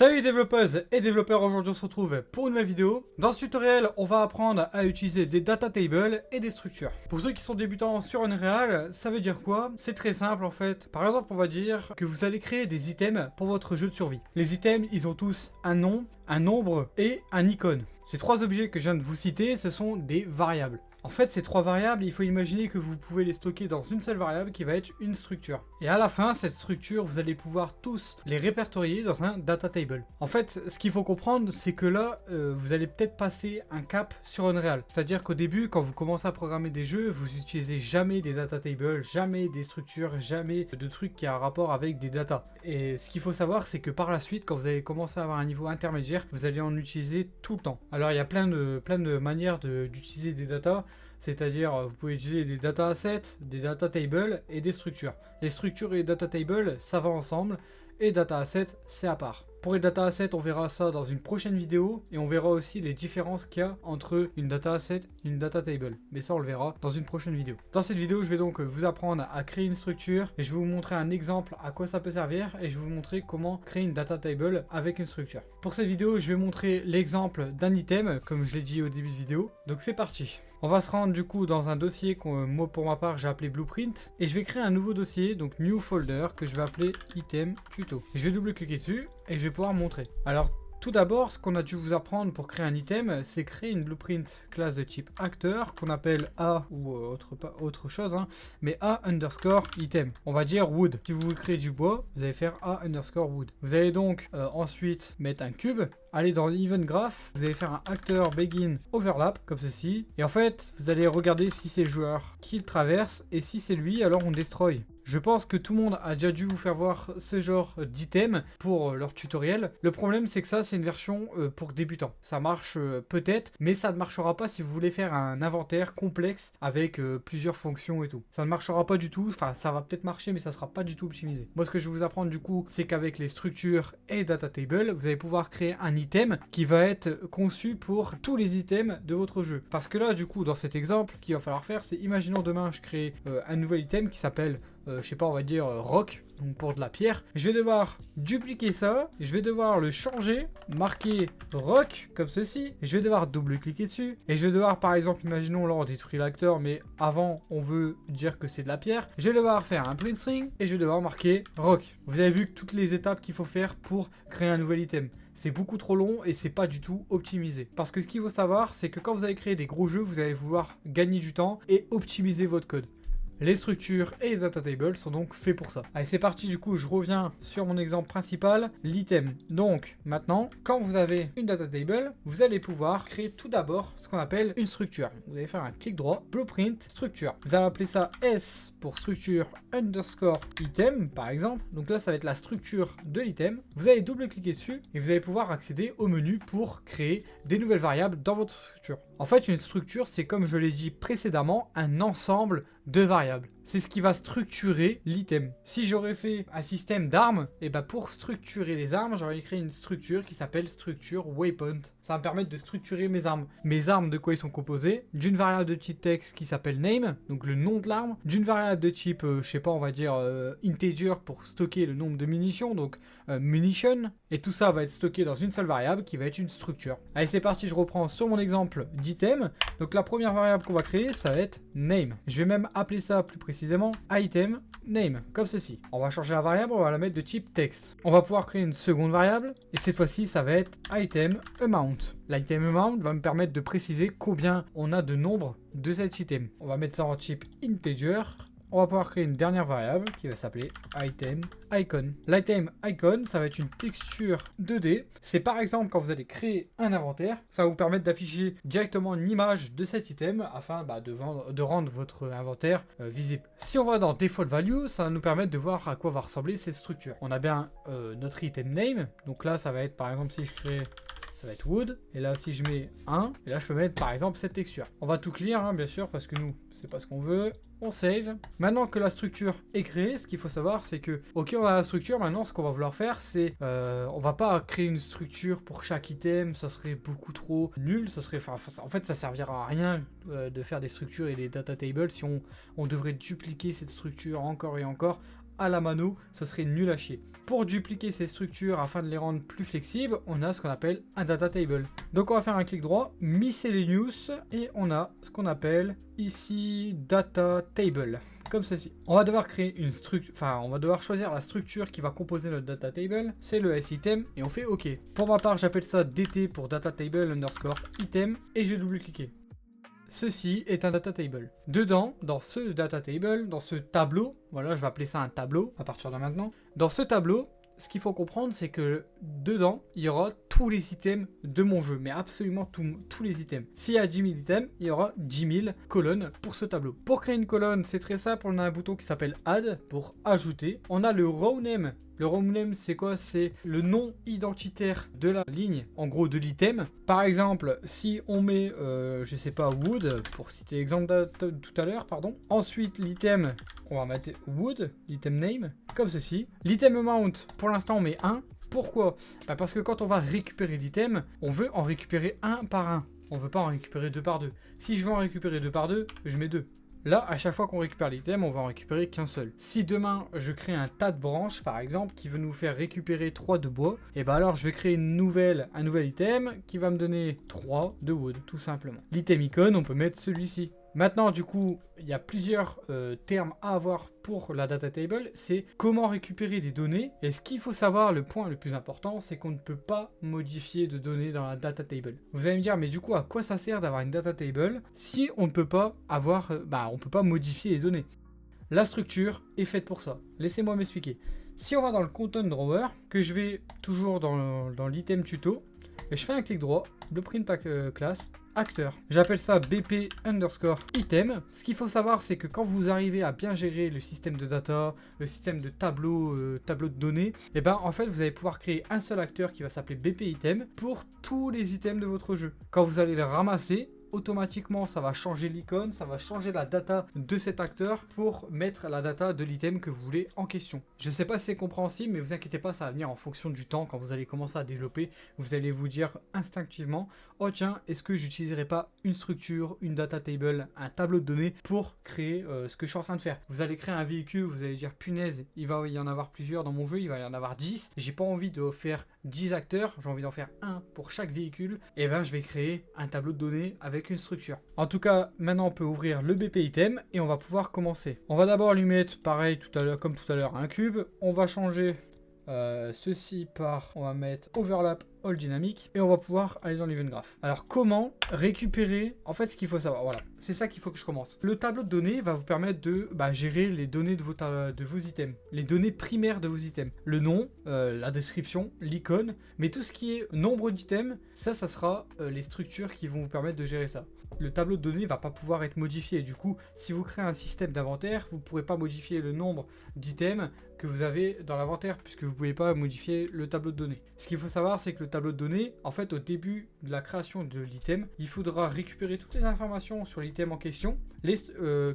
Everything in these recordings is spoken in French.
Salut les développeuses et développeurs, aujourd'hui on se retrouve pour une nouvelle vidéo. Dans ce tutoriel, on va apprendre à utiliser des data tables et des structures. Pour ceux qui sont débutants sur Unreal, ça veut dire quoi? C'est très simple en fait. Par exemple, on va dire que vous allez créer des items pour votre jeu de survie. Les items, ils ont tous un nom, un nombre et un icône. Ces trois objets que je viens de vous citer, ce sont des variables. En fait, ces trois variables, il faut imaginer que vous pouvez les stocker dans une seule variable qui va être une structure. Et à la fin, cette structure, vous allez pouvoir tous les répertorier dans un data table. En fait, ce qu'il faut comprendre, c'est que là, vous allez peut-être passer un cap sur Unreal. C'est-à-dire qu'au début, quand vous commencez à programmer des jeux, vous n'utilisez jamais des data tables, jamais des structures, jamais de trucs qui a un rapport avec des data. Et ce qu'il faut savoir, c'est que par la suite, quand vous allez commencer à avoir un niveau intermédiaire, vous allez en utiliser tout le temps. Alors, il y a plein de manières d'utiliser des data. C'est-à-dire, vous pouvez utiliser des data assets, des data tables et des structures. Les structures et les data tables, ça va ensemble, et data assets, c'est à part. Pour les data assets, on verra ça dans une prochaine vidéo, et on verra aussi les différences qu'il y a entre une data asset et une data table. Mais ça, on le verra dans une prochaine vidéo. Dans cette vidéo, je vais donc vous apprendre à créer une structure, et je vais vous montrer un exemple à quoi ça peut servir, et je vais vous montrer comment créer une data table avec une structure. Pour cette vidéo, je vais montrer l'exemple d'un item, comme je l'ai dit au début de vidéo. Donc c'est parti. On va se rendre du coup dans un dossier que moi pour ma part j'ai appelé Blueprint et je vais créer un nouveau dossier, donc New Folder, que je vais appeler Item Tuto. Je vais double-cliquer dessus et je vais pouvoir montrer. Alors tout d'abord, ce qu'on a dû vous apprendre pour créer un item, c'est créer une blueprint classe de type acteur qu'on appelle A ou autre chose, hein, mais A underscore item. On va dire wood. Si vous voulez créer du bois, vous allez faire A underscore wood. Vous allez donc ensuite mettre un cube. Allez dans Event Graph, vous allez faire un acteur begin overlap comme ceci. Et en fait, vous allez regarder si c'est le joueur qui le traverse et si c'est lui, alors on destroy. Je pense que tout le monde a déjà dû vous faire voir ce genre d'item pour leur tutoriel. Le problème, c'est que ça, c'est une version pour débutants. Ça marche peut-être, mais ça ne marchera pas si vous voulez faire un inventaire complexe avec plusieurs fonctions et tout. Ça ne marchera pas du tout. Enfin, ça va peut-être marcher, mais ça sera pas du tout optimisé. Moi, ce que je vais vous apprendre du coup, c'est qu'avec les structures et data table, vous allez pouvoir créer un item qui va être conçu pour tous les items de votre jeu. Parce que là, du coup, dans cet exemple, qu'il va falloir faire, c'est imaginons demain, je crée un nouvel item qui s'appelle je sais pas, on va dire rock, donc pour de la pierre. Je vais devoir dupliquer ça, je vais devoir le changer, marquer rock comme ceci, je vais devoir double-cliquer dessus, et je vais devoir, par exemple, imaginons là on détruit l'acteur, mais avant on veut dire que c'est de la pierre, je vais devoir faire un print string, et je vais devoir marquer rock. Vous avez vu toutes les étapes qu'il faut faire pour créer un nouvel item. C'est beaucoup trop long et c'est pas du tout optimisé. Parce que ce qu'il faut savoir, c'est que quand vous allez créer des gros jeux, vous allez vouloir gagner du temps et optimiser votre code. Les structures et les data tables sont donc faits pour ça. Allez, c'est parti, du coup, je reviens sur mon exemple principal, l'item. Donc, maintenant, quand vous avez une data table, vous allez pouvoir créer tout d'abord ce qu'on appelle une structure. Vous allez faire un clic droit, blueprint, structure. Vous allez appeler ça S pour structure underscore item, par exemple. Donc là, ça va être la structure de l'item. Vous allez double-cliquer dessus et vous allez pouvoir accéder au menu pour créer des nouvelles variables dans votre structure. En fait, une structure, c'est comme je l'ai dit précédemment, un ensemble de variables. C'est ce qui va structurer l'item. Si j'aurais fait un système d'armes, et ben pour structurer les armes, j'aurais créé une structure qui s'appelle structure waypoint. Ça va me permettre de structurer mes armes. Mes armes, de quoi ils sont composés? D'une variable de type text qui s'appelle name, donc le nom de l'arme, d'une variable de type, je sais pas, on va dire integer pour stocker le nombre de munitions, donc munition, et tout ça va être stocké dans une seule variable qui va être une structure. Allez, c'est parti, je reprends sur mon exemple d'item. Donc la première variable qu'on va créer, ça va être name. Je vais même appeler ça plus précisément item name, comme ceci. On va changer la variable, on va la mettre de type text. On va pouvoir créer une seconde variable, et cette fois-ci, ça va être item amount. L'item amount va me permettre de préciser combien on a de nombre de cet item. On va mettre ça en type integer. On va pouvoir créer une dernière variable qui va s'appeler item icon. L'item icon, ça va être une texture 2D. C'est par exemple quand vous allez créer un inventaire, ça va vous permettre d'afficher directement une image de cet item afin de rendre votre inventaire visible. Si on va dans default value, ça va nous permettre de voir à quoi va ressembler cette structure. On a bien notre item name. Donc là, ça va être par exemple si je crée... Ça va être wood, et là si je mets 1, et là je peux mettre par exemple cette texture. On va tout clear hein, bien sûr, parce que nous, c'est pas ce qu'on veut. On save. Maintenant que la structure est créée, ce qu'il faut savoir, c'est que, ok, on a la structure, maintenant ce qu'on va vouloir faire, c'est, on va pas créer une structure pour chaque item, ça serait beaucoup trop nul, ça serait, en fait, ça servira à rien de faire des structures et des data tables si on devrait dupliquer cette structure encore et encore à la mano, ça serait nul à chier. Pour dupliquer ces structures afin de les rendre plus flexibles, on a ce qu'on appelle un data table. Donc on va faire un clic droit, miscellaneous, et on a ce qu'on appelle ici data table, comme ceci. On va devoir créer une structure, on va devoir choisir la structure qui va composer notre data table, c'est le sitem, et on fait OK. Pour ma part, j'appelle ça dt pour data table underscore item, et je double-cliquer. Ceci est un data table. Dedans, dans ce data table, dans ce tableau, voilà, je vais appeler ça un tableau à partir de maintenant. Dans ce tableau, ce qu'il faut comprendre, c'est que dedans, il y aura tous les items de mon jeu, mais absolument tous les items. S'il y a 10 000 items, il y aura 10 000 colonnes pour ce tableau. Pour créer une colonne, c'est très simple, on a un bouton qui s'appelle Add pour ajouter. On a le row name. Le row name, c'est quoi? C'est le nom identitaire de la ligne, en gros de l'item. Par exemple, si on met, je sais pas, wood, pour citer l'exemple de tout à l'heure, pardon. Ensuite, l'item, on va mettre wood, l'item name, comme ceci. L'item amount, pour l'instant, on met 1. Pourquoi? Parce que quand on va récupérer l'item, on veut en récupérer un par un. On veut pas en récupérer 2 par 2. Si je veux en récupérer 2 par 2, je mets 2. Là, à chaque fois qu'on récupère l'item, on va en récupérer qu'un seul. Si demain, je crée un tas de branches, par exemple, qui veut nous faire récupérer 3 de bois, et ben alors je vais créer un nouvel item qui va me donner 3 de wood, tout simplement. L'item icône, on peut mettre celui-ci. Maintenant, du coup, il y a plusieurs termes à avoir pour la data table. C'est comment récupérer des données. Et ce qu'il faut savoir, le point le plus important, c'est qu'on ne peut pas modifier de données dans la data table. Vous allez me dire, mais du coup, à quoi ça sert d'avoir une data table si on ne peut pas avoir, on peut pas modifier les données? La structure est faite pour ça. Laissez-moi m'expliquer. Si on va dans le content drawer, que je vais toujours dans l'item tuto, et je fais un clic droit, blueprint class, acteur. J'appelle ça BP underscore item. Ce qu'il faut savoir, c'est que quand vous arrivez à bien gérer le système de data, le système de tableau de données, et ben en fait vous allez pouvoir créer un seul acteur qui va s'appeler BP item pour tous les items de votre jeu. Quand vous allez les ramasser, automatiquement ça va changer l'icône, ça va changer la data de cet acteur pour mettre la data de l'item que vous voulez en question. Je ne sais pas si c'est compréhensible, mais vous inquiétez pas, ça va venir en fonction du temps. Quand vous allez commencer à développer, vous allez vous dire instinctivement, oh tiens, est-ce que j'utiliserai pas une structure, une data table, un tableau de données pour créer ce que je suis en train de faire. Vous allez créer un véhicule, vous allez dire punaise, il va y en avoir plusieurs dans mon jeu, il va y en avoir 10, j'ai pas envie de faire 10 acteurs, j'ai envie d'en faire un pour chaque véhicule, et ben je vais créer un tableau de données avec une structure. En tout cas, maintenant on peut ouvrir le BP item et on va pouvoir commencer. On va d'abord lui mettre pareil comme tout à l'heure un cube. On va changer ceci par, on va mettre overlap all dynamic et on va pouvoir aller dans l'event graph. Alors comment récupérer, en fait ce qu'il faut savoir, voilà, c'est ça qu'il faut que je commence. Le tableau de données va vous permettre de gérer les données de vos items, les données primaires de vos items, le nom, la description, l'icône, mais tout ce qui est nombre d'items, ça sera les structures qui vont vous permettre de gérer ça. Le tableau de données va pas pouvoir être modifié, du coup si vous créez un système d'inventaire, vous ne pourrez pas modifier le nombre d'items que vous avez dans l'inventaire puisque vous ne pouvez pas modifier le tableau de données. Ce qu'il faut savoir, c'est que le tableau de données, en fait au début de la création de l'item, il faudra récupérer toutes les informations sur l'item en question,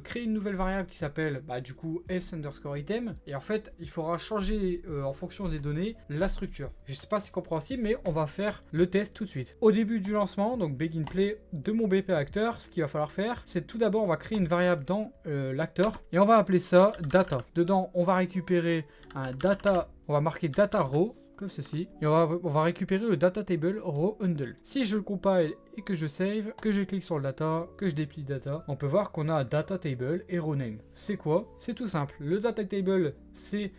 créer une nouvelle variable qui s'appelle du coup s underscore item, et en fait il faudra changer en fonction des données la structure. Je sais pas si c'est compréhensible, mais on va faire le test tout de suite. Au début du lancement, donc begin play de mon BP acteur, ce qu'il va falloir faire, c'est tout d'abord on va créer une variable dans l'acteur et on va appeler ça data. Dedans on va récupérer un data, on va marquer data row comme ceci, et on va récupérer le data table row handle. Si je le compile et que je save, que je clique sur le data, que je déplie data, on peut voir qu'on a un data table et row name. C'est quoi? C'est tout simple. Le data table, c'est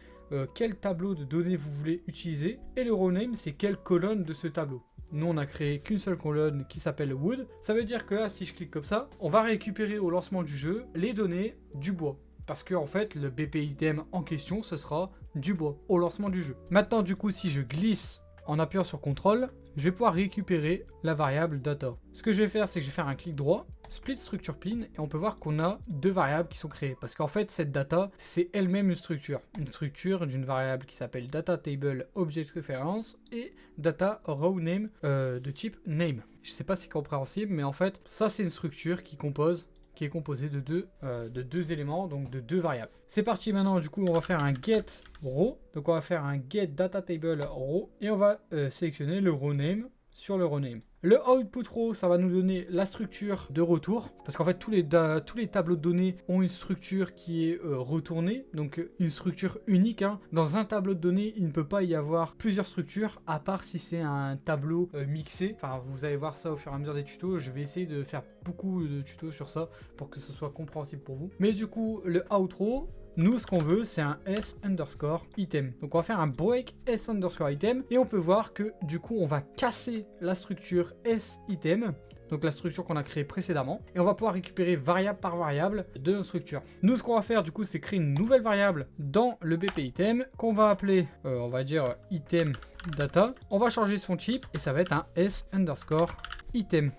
quel tableau de données vous voulez utiliser, et le row name, c'est quelle colonne de ce tableau. Nous, on a créé qu'une seule colonne qui s'appelle wood. Ça veut dire que là, si je clique comme ça, on va récupérer au lancement du jeu les données du bois. Parce que en fait, le BP item en question, ce sera du bois au lancement du jeu. Maintenant, du coup, si je glisse en appuyant sur CTRL, je vais pouvoir récupérer la variable data. Ce que je vais faire, c'est que je vais faire un clic droit, split structure pin, et on peut voir qu'on a deux variables qui sont créées. Parce qu'en fait, cette data, c'est elle-même une structure. Une structure d'une variable qui s'appelle data table object reference et data row name de type name. Je sais pas si c'est compréhensible, mais en fait, ça, c'est une structure qui est composé de deux éléments, donc de deux variables. C'est parti maintenant, du coup on va faire un get row, donc on va faire un get data table row, et on va sélectionner le row name sur le rename. Le output row, ça va nous donner la structure de retour, parce qu'en fait tous les tableaux de données ont une structure qui est retournée, donc une structure unique. Hein. Dans un tableau de données, il ne peut pas y avoir plusieurs structures, à part si c'est un tableau mixé. Enfin, vous allez voir ça au fur et à mesure des tutos. Je vais essayer de faire beaucoup de tutos sur ça pour que ce soit compréhensible pour vous. Mais du coup, le out row, nous, ce qu'on veut, c'est un s_item. Donc, on va faire un break s_item et on peut voir que du coup, on va casser la structure s_item. Donc la structure qu'on a créée précédemment. Et on va pouvoir récupérer variable par variable de notre structure. Nous, ce qu'on va faire du coup, c'est créer une nouvelle variable dans le BP item qu'on va appeler, on va dire item data. On va changer son type et ça va être un s_item.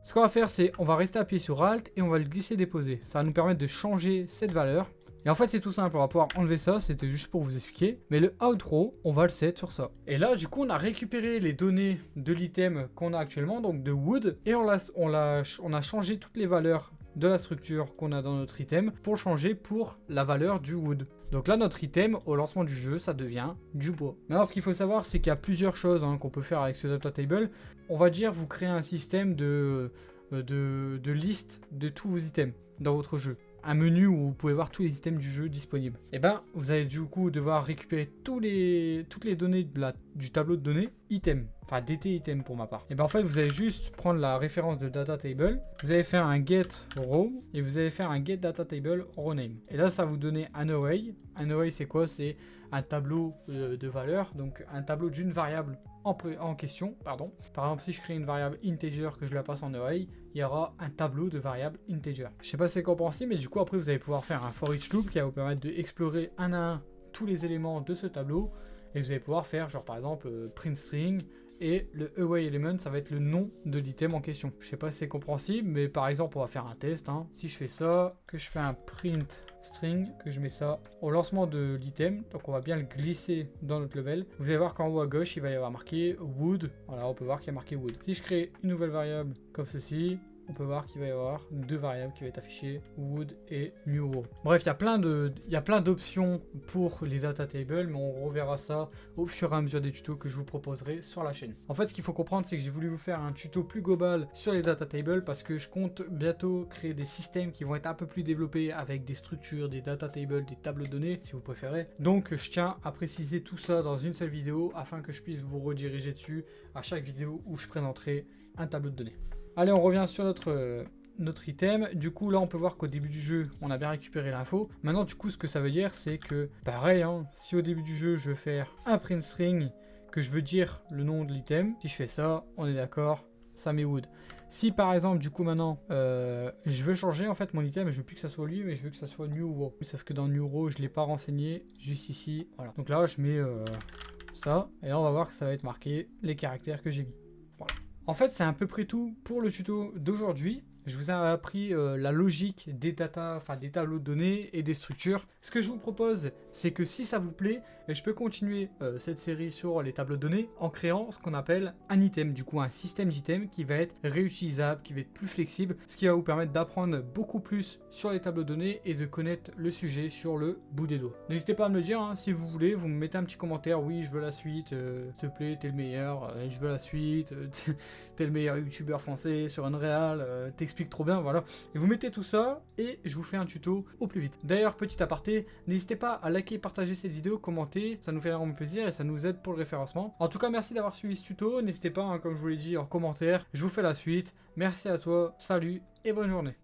Ce qu'on va faire, c'est on va rester appuyé sur Alt et on va le glisser déposer. Ça va nous permettre de changer cette valeur. Et en fait, c'est tout simple, on va pouvoir enlever ça, c'était juste pour vous expliquer. Mais le outro, on va le set sur ça. Et là, du coup, on a récupéré les données de l'item qu'on a actuellement, donc de wood. Et on a changé toutes les valeurs de la structure qu'on a dans notre item pour changer pour la valeur du wood. Donc là, notre item, au lancement du jeu, ça devient du bois. Maintenant, ce qu'il faut savoir, c'est qu'il y a plusieurs choses qu'on peut faire avec ce data table. On va dire, vous créez un système de liste de tous vos items dans votre jeu. Un menu où vous pouvez voir tous les items du jeu disponibles. Et ben, vous allez du coup devoir récupérer toutes les données du tableau de données item, enfin dt item pour ma part. Et ben en fait, vous allez juste prendre la référence de data table, vous allez faire un get row et vous allez faire un get data table row name. Et là, ça va vous donner un array. Un array, c'est quoi? C'est un tableau de valeurs, donc un tableau d'une variable en question, pardon. Par exemple, si je crée une variable integer que je la passe en array, il y aura un tableau de variables integer. Je sais pas si c'est compréhensible, mais du coup après vous allez pouvoir faire un for each loop qui va vous permettre d'explorer un à un tous les éléments de ce tableau, et vous allez pouvoir faire genre par exemple print string, et le away element ça va être le nom de l'item en question. Je sais pas si c'est compréhensible, mais par exemple on va faire un test. Si je fais ça, que je fais un print string, que je mets ça au lancement de l'item, donc on va bien le glisser dans notre level. Vous allez voir qu'en haut à gauche il va y avoir marqué wood. Voilà, on peut voir qu'il y a marqué wood. Si je crée une nouvelle variable comme ceci, on peut voir qu'il va y avoir deux variables qui vont être affichées, wood et new row. Bref, il y a plein d'options pour les data tables, mais on reverra ça au fur et à mesure des tutos que je vous proposerai sur la chaîne. En fait, ce qu'il faut comprendre, c'est que j'ai voulu vous faire un tuto plus global sur les data tables parce que je compte bientôt créer des systèmes qui vont être un peu plus développés avec des structures, des data tables, des tables de données, si vous préférez. Donc, je tiens à préciser tout ça dans une seule vidéo afin que je puisse vous rediriger dessus à chaque vidéo où je présenterai un tableau de données. Allez, on revient sur notre item. Du coup, là, on peut voir qu'au début du jeu, on a bien récupéré l'info. Maintenant, du coup, ce que ça veut dire, c'est que, pareil, si au début du jeu, je veux faire un print string, que je veux dire le nom de l'item, si je fais ça, on est d'accord, ça met wood. Si, par exemple, du coup, maintenant, je veux changer, en fait, mon item, je veux plus que ça soit lui, mais je veux que ça soit new row. Sauf que dans new row, je ne l'ai pas renseigné, juste ici, voilà. Donc là, je mets ça, et là, on va voir que ça va être marqué les caractères que j'ai mis. Voilà. En fait, c'est à peu près tout pour le tuto d'aujourd'hui. Je vous ai appris la logique des data, enfin des tableaux de données et des structures. Ce que je vous propose, c'est que si ça vous plaît, je peux continuer cette série sur les tableaux de données en créant ce qu'on appelle un item, du coup un système d'items qui va être réutilisable, qui va être plus flexible, ce qui va vous permettre d'apprendre beaucoup plus sur les tableaux de données et de connaître le sujet sur le bout des doigts. N'hésitez pas à me le dire si vous voulez, vous me mettez un petit commentaire, oui je veux la suite, s'il te plaît t'es le meilleur, je veux la suite, t'es le meilleur youtubeur français sur Unreal, t'expliques trop bien, voilà. Et vous mettez tout ça et je vous fais un tuto au plus vite. D'ailleurs, petit aparté, n'hésitez pas à liker, partager cette vidéo, commenter, ça nous fait vraiment plaisir et ça nous aide pour le référencement. En tout cas, merci d'avoir suivi ce tuto. N'hésitez pas, comme je vous l'ai dit, en commentaire. Je vous fais la suite. Merci à toi, salut et bonne journée.